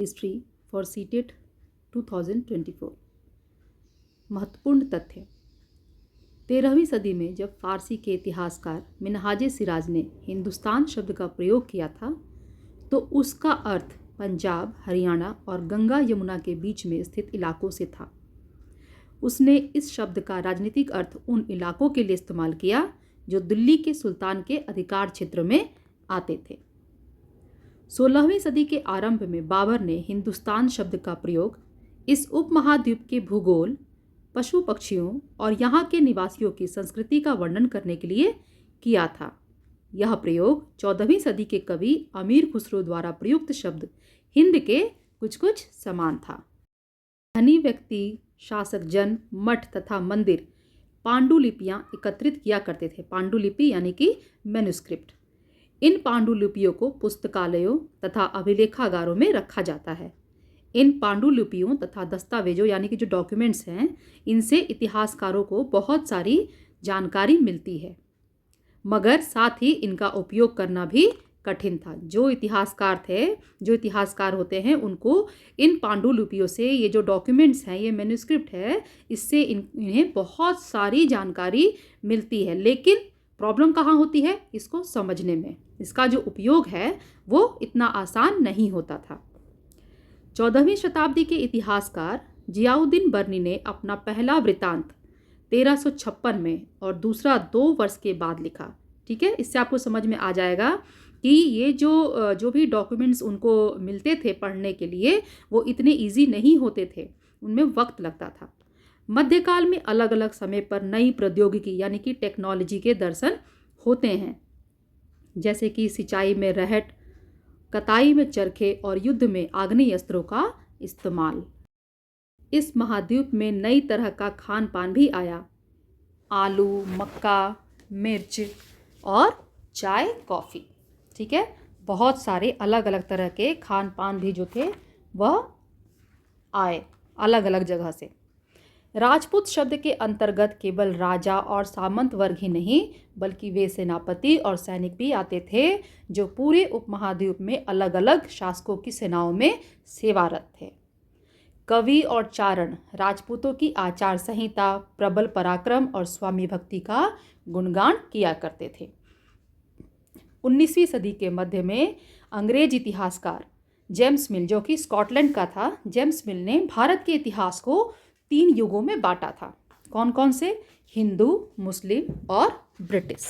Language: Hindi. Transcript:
History for CTET 2024। महत्वपूर्ण तथ्य। 13वीं सदी में जब फारसी के इतिहासकार मिनहाजे सिराज ने हिंदुस्तान शब्द का प्रयोग किया था तो उसका अर्थ पंजाब, हरियाणा और गंगा यमुना के बीच में स्थित इलाकों से था। उसने इस शब्द का राजनीतिक अर्थ उन इलाकों के लिए इस्तेमाल किया जो दिल्ली के सुल्तान के अधिकार क्षेत्र में आते थे। 16वीं सदी के आरंभ में बाबर ने हिंदुस्तान शब्द का प्रयोग इस उपमहाद्वीप के भूगोल, पशु पक्षियों और यहाँ के निवासियों की संस्कृति का वर्णन करने के लिए किया था। यह प्रयोग 14वीं सदी के कवि अमीर खुसरो द्वारा प्रयुक्त शब्द हिंद के कुछ कुछ समान था। धनी व्यक्ति, शासक जन, मठ तथा मंदिर पांडुलिपियाँ एकत्रित किया करते थे। पांडुलिपि यानी कि मैन्युस्क्रिप्ट। इन पांडुलिपियों को पुस्तकालयों तथा अभिलेखागारों में रखा जाता है। इन पांडुलिपियों तथा दस्तावेजों यानी कि जो डॉक्यूमेंट्स हैं, इनसे इतिहासकारों को बहुत सारी जानकारी मिलती है, मगर साथ ही इनका उपयोग करना भी कठिन था। जो इतिहासकार होते हैं उनको इन पांडुलिपियों से, ये जो डॉक्यूमेंट्स हैं, ये मैन्युस्क्रिप्ट है, इससे इन्हें बहुत सारी जानकारी मिलती है। लेकिन प्रॉब्लम कहाँ होती है? इसको समझने में। इसका जो उपयोग है वो इतना आसान नहीं होता था। 14वीं शताब्दी के इतिहासकार जियाउद्दीन बर्नी ने अपना पहला वृत्तांत 1356 में और दूसरा 2 वर्ष के बाद लिखा। ठीक है, इससे आपको समझ में आ जाएगा कि ये जो भी डॉक्यूमेंट्स उनको मिलते थे पढ़ने के लिए, वो इतने इजी नहीं होते थे, उनमें वक्त लगता था। मध्यकाल में अलग अलग समय पर नई प्रौद्योगिकी यानी कि टेक्नोलॉजी के दर्शन होते हैं, जैसे कि सिंचाई में रहट, कताई में चरखे और युद्ध में आग्नेय अस्त्रों का इस्तेमाल। इस महाद्वीप में नई तरह का खान पान भी आया। आलू, मक्का, मिर्च और चाय, कॉफ़ी। ठीक है, बहुत सारे अलग अलग तरह के खान पान भी जो थे वह आए अलग अलग जगह से। राजपूत शब्द के अंतर्गत केवल राजा और सामंत वर्ग ही नहीं, बल्कि वे सेनापति और सैनिक भी आते थे जो पूरे उपमहाद्वीप में अलग अलग शासकों की सेनाओं में सेवारत थे। कवि और चारण राजपूतों की आचार संहिता, प्रबल पराक्रम और स्वामी भक्ति का गुणगान किया करते थे। 19वीं सदी के मध्य में अंग्रेज इतिहासकार जेम्स मिल, जो कि स्कॉटलैंड का था, जेम्स मिल ने भारत के इतिहास को 3 युगों में बांटा था। कौन कौन से? हिंदू, मुस्लिम और ब्रिटिश।